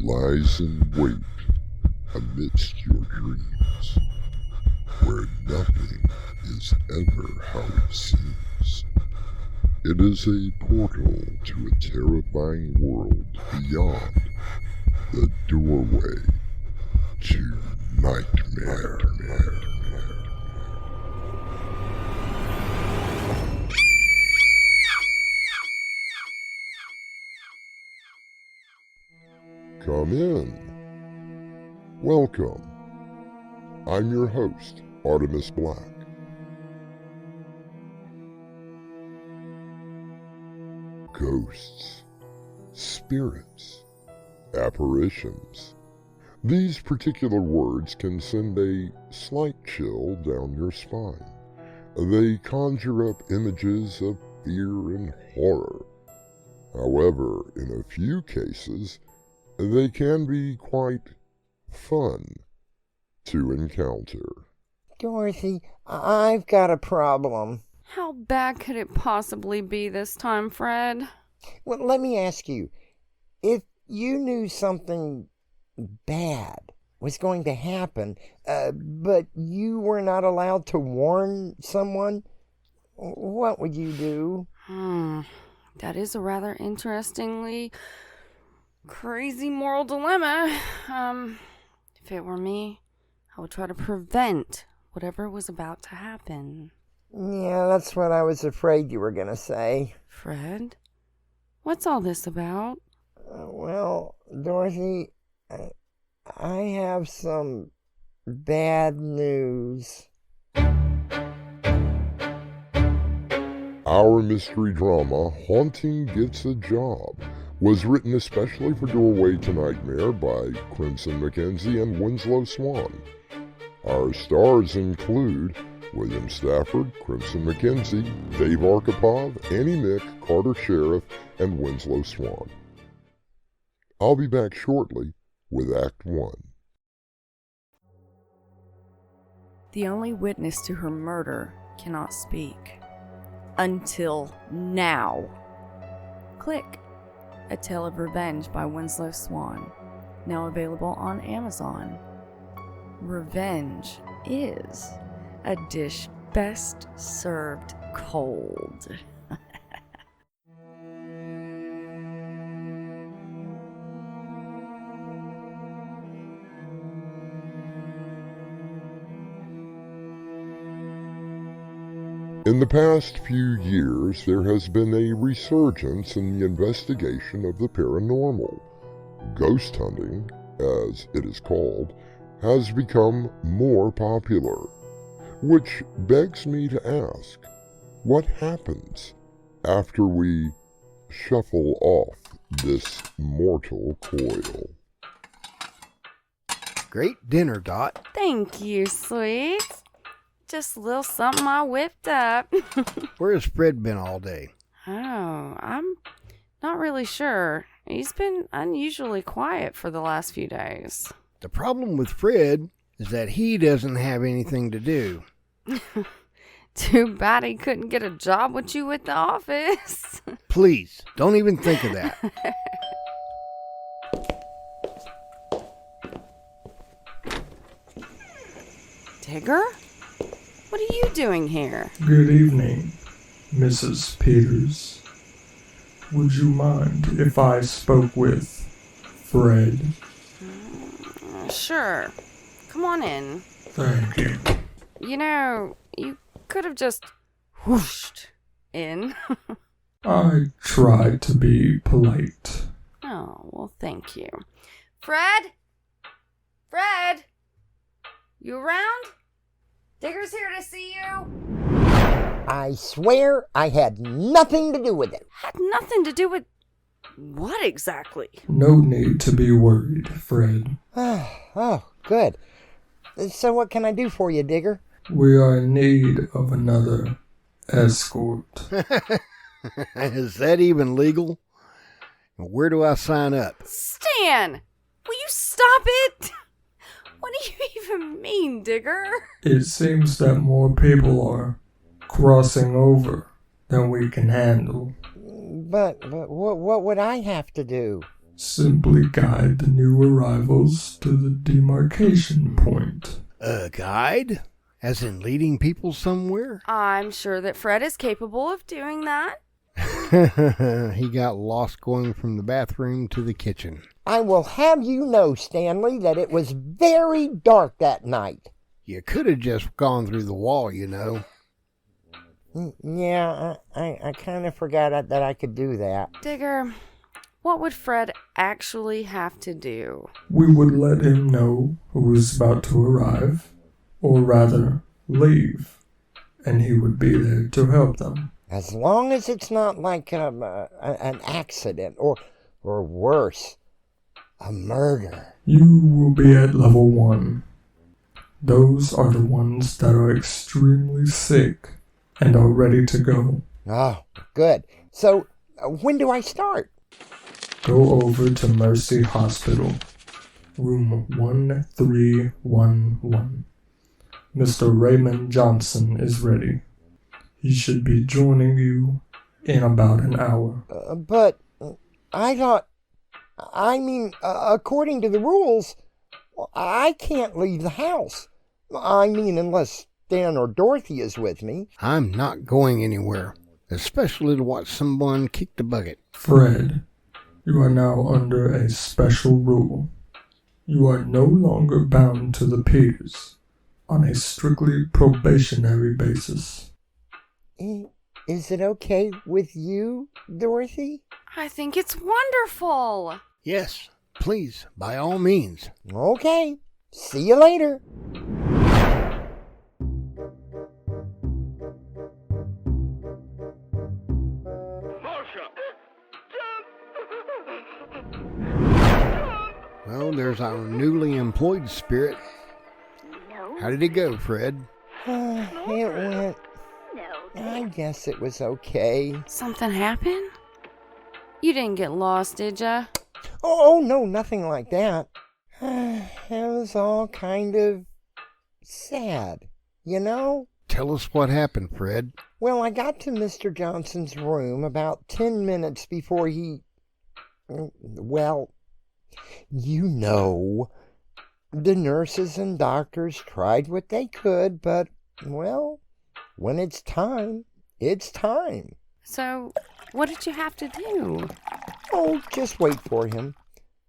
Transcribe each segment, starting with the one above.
lies in wait amidst your dreams, where nothing is ever how it seems. It is a portal to a terrifying world beyond the doorway to nightmare. Come in. Welcome. I'm your host, Artemis Black. Ghosts, spirits, apparitions. These particular words can send a slight chill down your spine. They conjure up images of fear and horror. However, in a few cases, they can be quite fun to encounter. Dorothy, I've got a problem. How bad could it possibly be this time, Fred? Well, let me ask you, if you knew something bad was going to happen, but you were not allowed to warn someone, what would you do? That is a rather interestingly crazy moral dilemma. If it were me, I would try to prevent whatever was about to happen. Yeah, that's what I was afraid you were going to say. Fred, what's all this about? Well, Dorothy, I have some bad news. Our mystery drama, Haunting Gets a Job, was written especially for Doorway to Nightmare by Crimson McKenzie and Winslow Swan. Our stars include William Stafford, Crimson McKenzie, Dave Arkipov, Annie Mick, Carter Sheriff, and Winslow Swan. I'll be back shortly with Act 1. The only witness to her murder cannot speak. Until now. Click. A Tale of Revenge by Winslow Swan. Now available on Amazon. Revenge is a dish best served cold. In the past few years, there has been a resurgence in the investigation of the paranormal. Ghost hunting, as it is called, has become more popular, which begs me to ask, what happens after we shuffle off this mortal coil? Great dinner, Dot. Thank you, sweet. Just a little something I whipped up. Where has Fred been all day? Oh, I'm not really sure. He's been unusually quiet for the last few days. The problem with Fred is that he doesn't have anything to do. Too bad he couldn't get a job with you at the office. Please, don't even think of that. Tigger? What are you doing here? Good evening, Mrs. Peters. Would you mind if I spoke with Fred? Sure. Come on in. Thank you. You know, you could have just whooshed in. I tried to be polite. Oh, well, thank you. Fred? Fred? You around? Digger's here to see you. I swear I had nothing to do with it. Had nothing to do with what exactly? No need to be worried, Fred. Oh, good. So what can I do for you, Digger? We are in need of another escort. Is that even legal? Where do I sign up? Stan! Will you stop it? What do you even mean, Digger? It seems that more people are crossing over than we can handle. But what would I have to do? Simply guide the new arrivals to the demarcation point. A guide? As in leading people somewhere? I'm sure that Fred is capable of doing that. He got lost going from the bathroom to the kitchen. I will have you know, Stanley, that it was very dark that night. You could have just gone through the wall, you know. Yeah, I kind of forgot that I could do that. Digger, what would Fred actually have to do? We would let him know who was about to arrive, or rather, leave, and he would be there to help them. As long as it's not like an accident, or worse, a murder. You will be at level 1. Those are the ones that are extremely sick and are ready to go. Oh, good. So, when do I start? Go over to Mercy Hospital, room 1311. Mr. Raymond Johnson is ready. He should be joining you in about an hour. But according to the rules, I can't leave the house. Unless Stan or Dorothy is with me. I'm not going anywhere, especially to watch someone kick the bucket. Fred, you are now under a special rule. You are no longer bound to the Peters on a strictly probationary basis. Is it okay with you, Dorothy? I think it's wonderful. Yes, please, by all means. Okay. See you later. Well, there's our newly employed spirit. How did it go, Fred? It went... I guess it was okay. Something happened? You didn't get lost, did ya? Oh, no, nothing like that. It was all kind of sad, you know? Tell us what happened, Fred. Well, I got to Mr. Johnson's room about 10 minutes before he... Well, you know, the nurses and doctors tried what they could, but, well, when it's time, it's time. So, what did you have to do? Oh, just wait for him.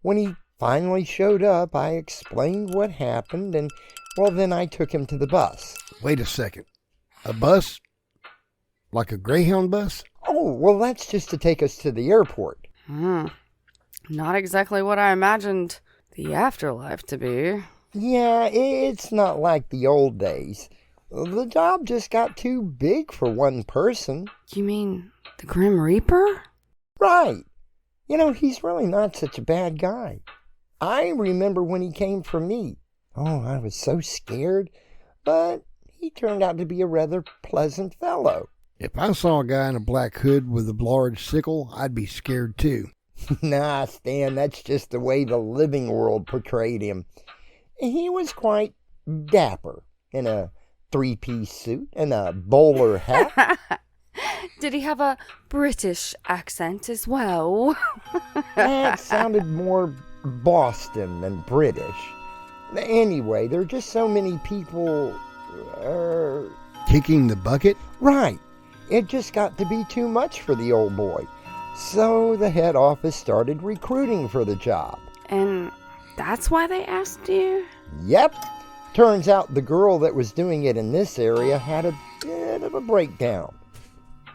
When he finally showed up, I explained what happened, and, well, then I took him to the bus. Wait a second. A bus? Like a Greyhound bus? Oh, well, that's just to take us to the airport. Not exactly what I imagined the afterlife to be. Yeah, it's not like the old days. The job just got too big for one person. You mean the Grim Reaper? Right. You know, he's really not such a bad guy. I remember when he came for me. Oh, I was so scared, but he turned out to be a rather pleasant fellow. If I saw a guy in a black hood with a large sickle, I'd be scared too. Nah, Stan, that's just the way the living world portrayed him. He was quite dapper, in a three-piece suit and a bowler hat. Did he have a British accent as well? That sounded more Boston than British. Anyway, there are just so many people... Kicking the bucket? Right. It just got to be too much for the old boy. So the head office started recruiting for the job. And that's why they asked you? Yep. Turns out the girl that was doing it in this area had a bit of a breakdown.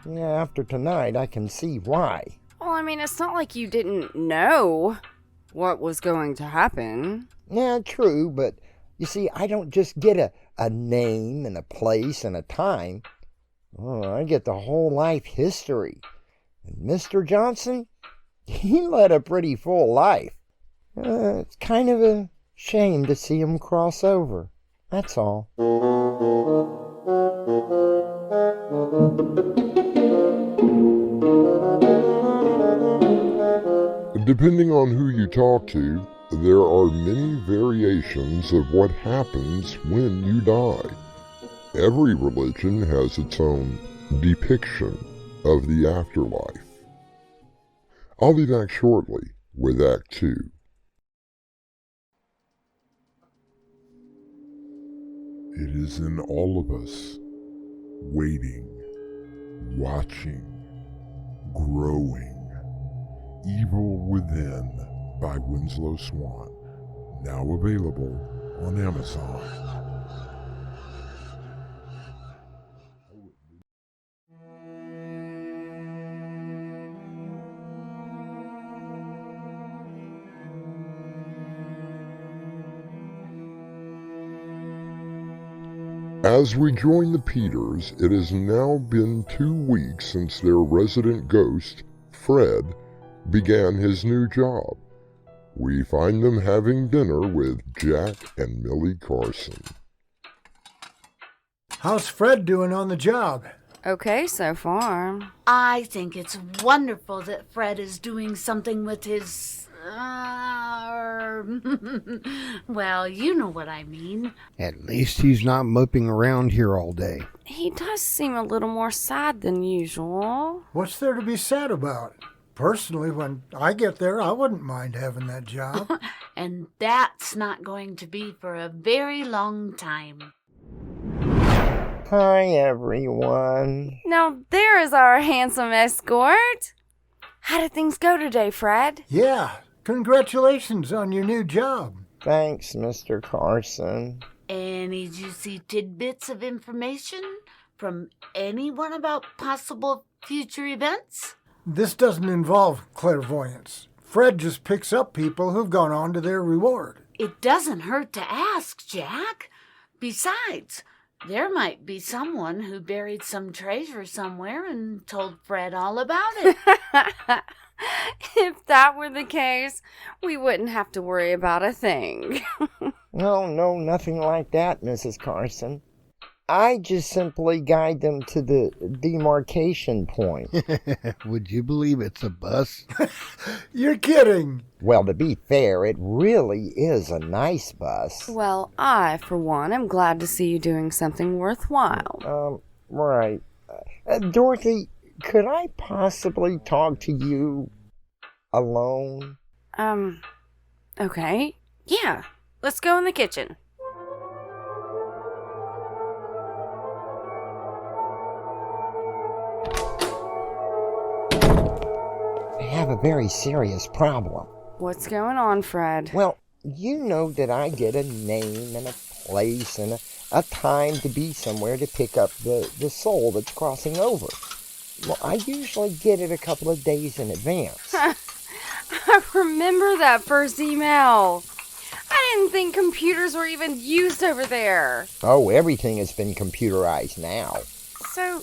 Yeah, after tonight, I can see why. Well, I mean, it's not like you didn't know what was going to happen. Yeah, true, but you see, I don't just get a name and a place and a time. Oh, I get the whole life history. And Mr. Johnson, he led a pretty full life. It's kind of a shame to see him cross over. That's all. Depending on who you talk to, there are many variations of what happens when you die. Every religion has its own depiction of the afterlife. I'll be back shortly with Act 2. It is in all of us, waiting, watching, growing. Evil Within by Winslow Swan, now available on Amazon. As we join the Peters, it has now been 2 weeks since their resident ghost, Fred, began his new job. We find them having dinner with Jack and Millie Carson. How's Fred doing on the job? Okay so far. I think it's wonderful that Fred is doing something with his... well, you know what I mean. At least he's not moping around here all day. He does seem a little more sad than usual. What's there to be sad about? Personally, when I get there, I wouldn't mind having that job. And that's not going to be for a very long time. Hi, everyone. Now there is our handsome escort. How did things go today, Fred? Yeah, congratulations on your new job. Thanks, Mr. Carson. Any juicy tidbits of information from anyone about possible future events? This doesn't involve clairvoyance. Fred just picks up people who've gone on to their reward. It doesn't hurt to ask, Jack. Besides, there might be someone who buried some treasure somewhere and told Fred all about it. If that were the case, we wouldn't have to worry about a thing. No, nothing like that, Mrs. Carson. I just simply guide them to the demarcation point. Would you believe it's a bus? You're kidding. Well, to be fair, it really is a nice bus. Well, I, for one, am glad to see you doing something worthwhile. Right. Dorothy, could I possibly talk to you alone? Okay. Yeah, let's go in the kitchen. I have a very serious problem. What's going on, Fred? Well, you know that I get a name and a place and a time to be somewhere to pick up the soul that's crossing over. Well, I usually get it a couple of days in advance. I remember that first email. I didn't think computers were even used over there. Oh, everything has been computerized now. So,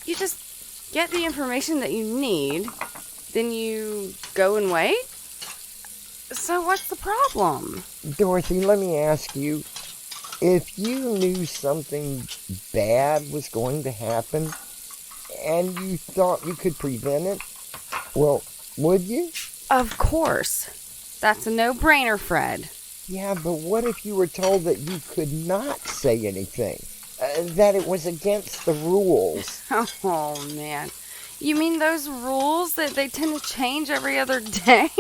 you just get the information that you need, then you go and wait? So what's the problem? Dorothy, let me ask you, if you knew something bad was going to happen and you thought you could prevent it, well, would you? Of course. That's a no-brainer, Fred. Yeah, but what if you were told that you could not say anything? That it was against the rules? Oh, man. You mean those rules that they tend to change every other day?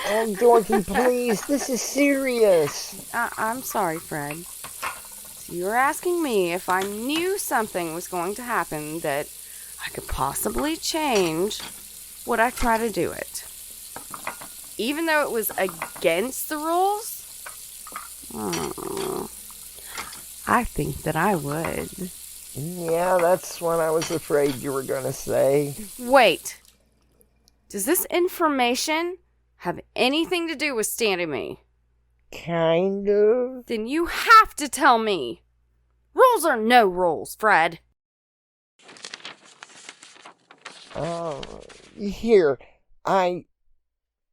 Oh, Dorothy, please, this is serious. I'm sorry, Fred. So you're asking me if I knew something was going to happen that I could possibly change, would I try to do it? Even though it was against the rules? I think that I would. Yeah, that's what I was afraid you were going to say. Wait. Does this information have anything to do with standing me? Kind of. Then you have to tell me. Rules are no rules, Fred. Here, I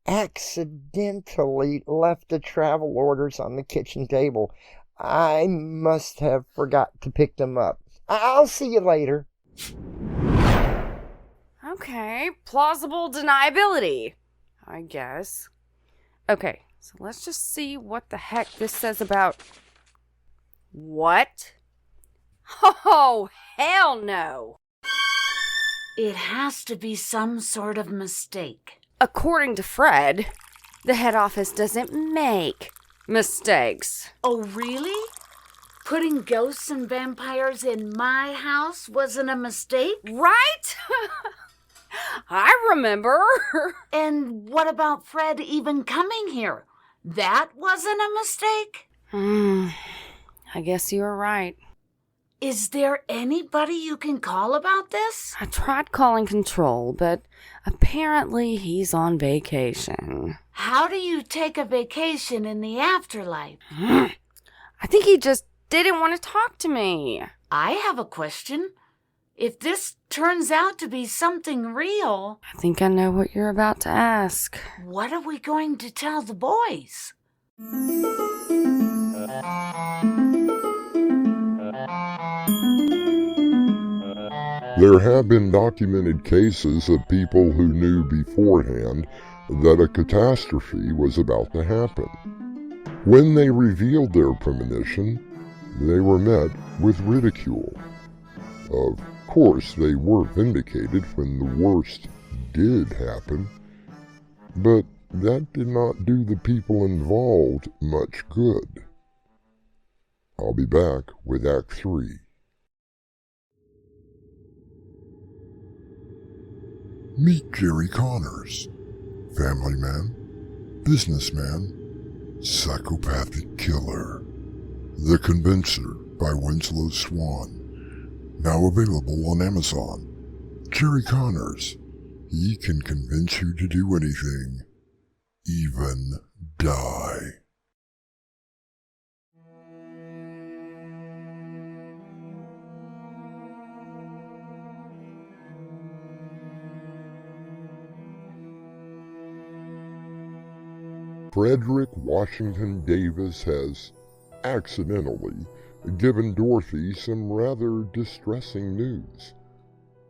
accidentally left the travel orders on the kitchen table. I must have forgot to pick them up. I'll see you later. Okay, plausible deniability, I guess. Okay, so let's just see what the heck this says about... What? Oh, hell no! It has to be some sort of mistake. according to Fred, the head office doesn't make mistakes. Oh, really? Putting ghosts and vampires in my house wasn't a mistake? Right? I remember. And what about Fred even coming here? That wasn't a mistake? I guess you're right. Is there anybody you can call about this? I tried calling Control, but apparently he's on vacation. How do you take a vacation in the afterlife? I think he just didn't want to talk to me. I have a question. If this turns out to be something real, I think I know what you're about to ask. what are we going to tell the boys? There have been documented cases of people who knew beforehand that a catastrophe was about to happen. When they revealed their premonition, they were met with ridicule. Of course, they were vindicated when the worst did happen, but that did not do the people involved much good. I'll be back with Act 3. Meet Jerry Connors, family man, businessman, psychopathic killer. The Convincer by Winslow Swan. Now available on Amazon. Jerry Connors. He can convince you to do anything, even die. Frederick Washington Davis has accidentally given Dorothy some rather distressing news.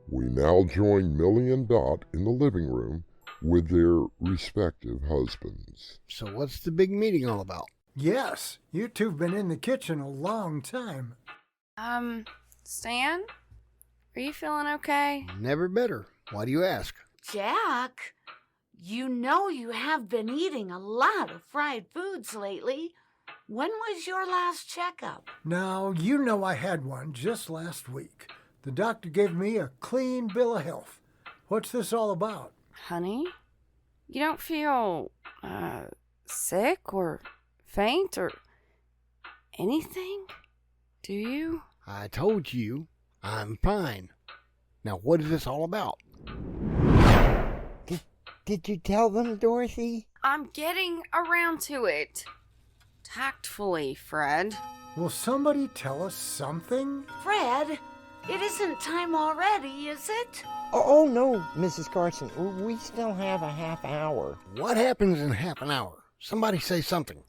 We now join Millie and Dot in the living room with their respective husbands. So what's the big meeting all about? Yes, you two've been in the kitchen a long time. Stan? Are you feeling okay? Never better. Why do you ask? Jack, you know you have been eating a lot of fried foods lately. When was your last checkup? Now, you know I had one just last week. The doctor gave me a clean bill of health. What's this all about? Honey? You don't feel, sick or faint or anything? Do you? I told you, I'm fine. Now what is this all about? Did you tell them, Dorothy? I'm getting around to it. Tactfully, Fred. Will somebody tell us something? Fred, it isn't time already, is it? Oh, no, Mrs. Carson. We still have a half hour. What happens in half an hour? Somebody say something.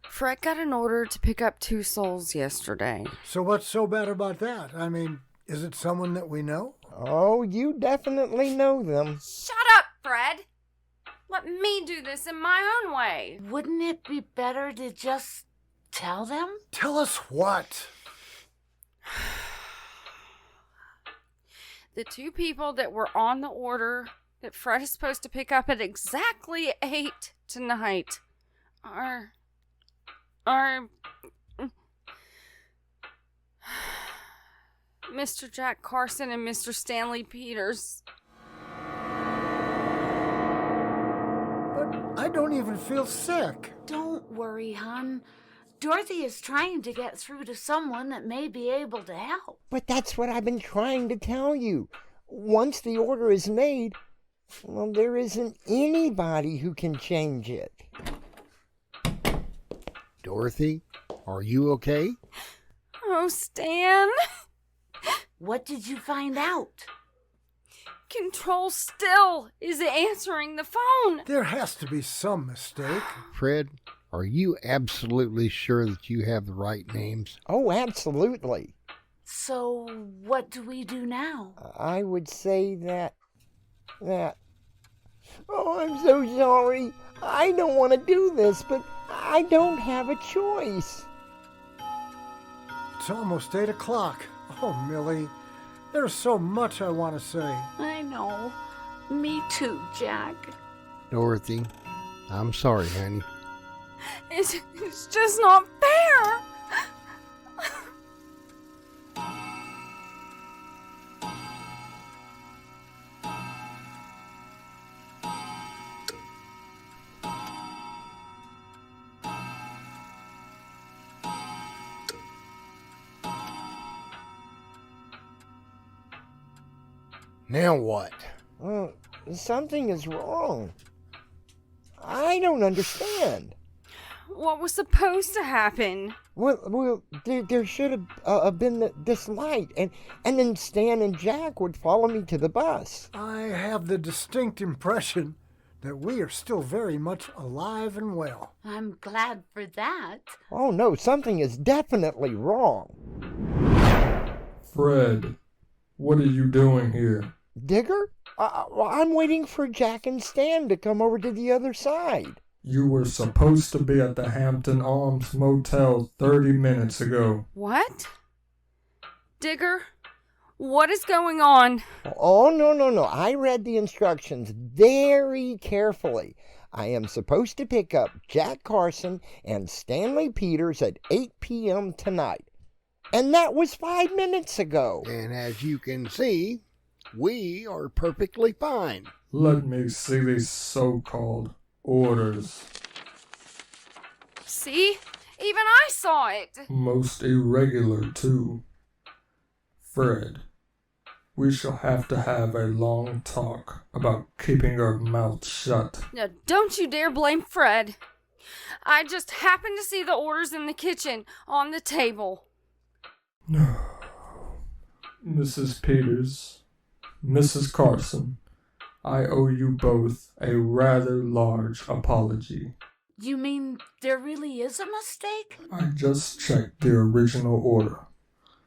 Fred got an order to pick up 2 souls yesterday. So what's so bad about that? I mean, is it someone that we know? Oh, you definitely know them. Shut up, Fred! Let me do this in my own way. Wouldn't it be better to just tell them? Tell us what? The 2 people that were on the order that Fred is supposed to pick up at exactly 8 tonight are Mr. Jack Carson and Mr. Stanley Peters. But I don't even feel sick. Don't worry, hon. Dorothy is trying to get through to someone that may be able to help. But that's what I've been trying to tell you. Once the order is made, well, there isn't anybody who can change it. Dorothy, are you okay? Oh, Stan. What did you find out? Control still is answering the phone. There has to be some mistake. Fred, are you absolutely sure that you have the right names? Oh, absolutely. So, what do we do now? I would say that... Oh, I'm so sorry. I don't want to do this, but I don't have a choice. It's almost 8 o'clock. Oh, Millie, there's so much I want to say. I know. Me too, Jack. Dorothy, I'm sorry, honey. It's just not fair. Now what? Something is wrong. I don't understand. What was supposed to happen? Well, there should have been this light, and then Stan and Jack would follow me to the bus. I have the distinct impression that we are still very much alive and well. I'm glad for that. Oh no, something is definitely wrong. Fred, what are you doing here? Digger? I'm waiting for Jack and Stan to come over to the other side. You were supposed to be at the Hampton Arms Motel 30 minutes ago. What? Digger, what is going on? Oh, no. I read the instructions very carefully. I am supposed to pick up Jack Carson and Stanley Peters at 8 p.m. tonight. And that was 5 minutes ago. And as you can see, we are perfectly fine. Let me see these so-called orders. See? Even I saw it. Most irregular, too. Fred, we shall have to have a long talk about keeping our mouths shut. Now, don't you dare blame Fred. I just happened to see the orders in the kitchen on the table. Mrs. Peters, Mrs. Carson, I owe you both a rather large apology. You mean there really is a mistake? I just checked the original order.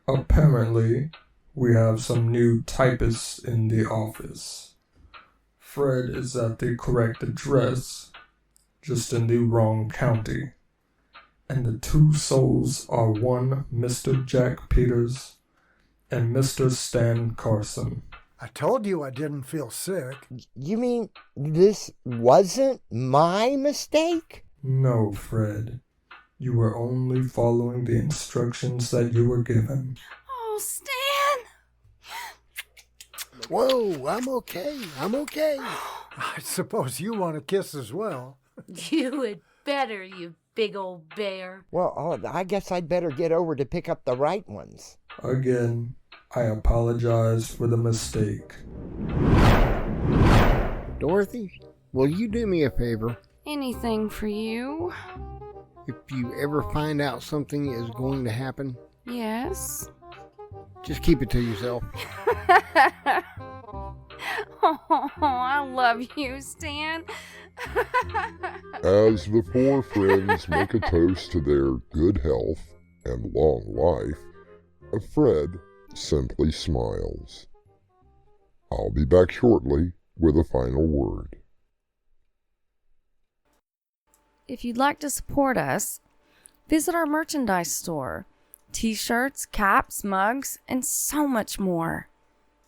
Apparently, we have some new typists in the office. Fred is at the correct address, just in the wrong county. And the two souls are one Mr. Jack Peters and Mr. Stan Carson. I told you I didn't feel sick. You mean this wasn't my mistake? No, Fred. You were only following the instructions that you were given. Oh, Stan! Whoa, I'm okay. I suppose you want a kiss as well. You had better, you big old bear. Well, I guess I'd better get over to pick up the right ones. Again, I apologize for the mistake. Dorothy, will you do me a favor? Anything for you? If you ever find out something is going to happen, Yes. just keep it to yourself. Oh, I love you, Stan. As the four friends make a toast to their good health and long life, Fred simply smiles. I'll be back shortly with a final word. If you'd like to support us, visit our merchandise store. T-shirts, caps, mugs, and so much more.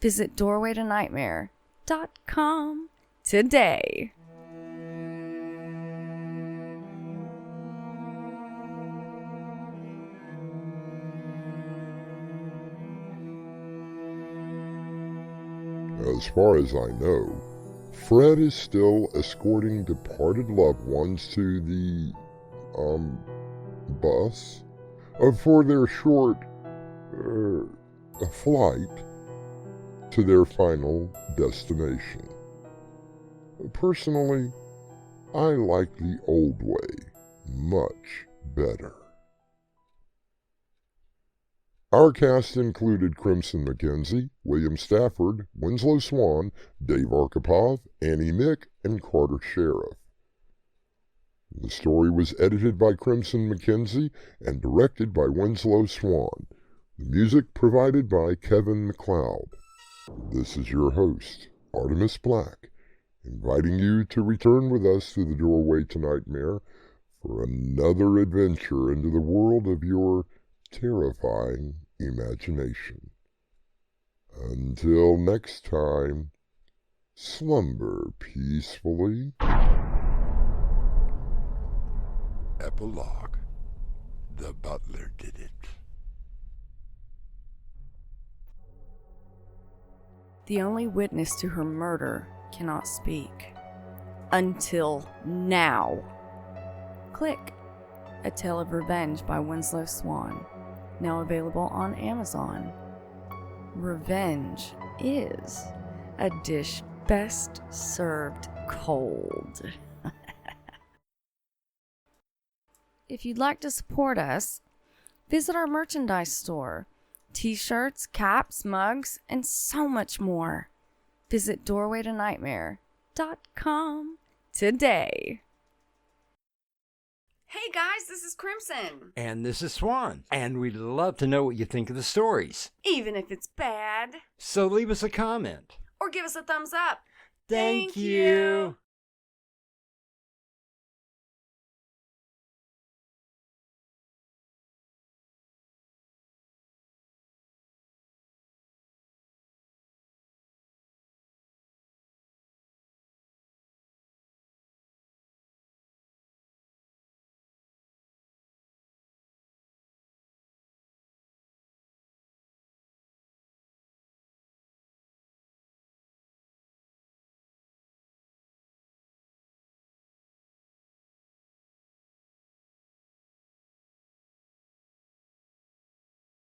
Visit doorwaytonightmare.com today. As far as I know, Fred is still escorting departed loved ones to the, bus for their short, flight to their final destination. Personally, I like the old way much better. Our cast included Crimson McKenzie, William Stafford, Winslow Swan, Dave Arkipov, Annie Mick, and Carter Sheriff. The story was edited by Crimson McKenzie and directed by Winslow Swan. The music provided by Kevin MacLeod. This is your host, Artemis Black, inviting you to return with us to the Doorway to Nightmare for another adventure into the world of your terrifying imagination. Until next time, slumber peacefully. Epilogue. The butler did it. The only witness to her murder cannot speak. Until now. Click. A Tale of Revenge by Winslow Swan. Now available on Amazon. Revenge is a dish best served cold. If you'd like to support us, visit our merchandise store. T-shirts, caps, mugs, and so much more. Visit doorwaytonightmare.com today. Hey guys, this is Crimson. And this is Swan. And we'd love to know what you think of the stories. Even if it's bad. So leave us a comment. Or give us a thumbs up. Thank you.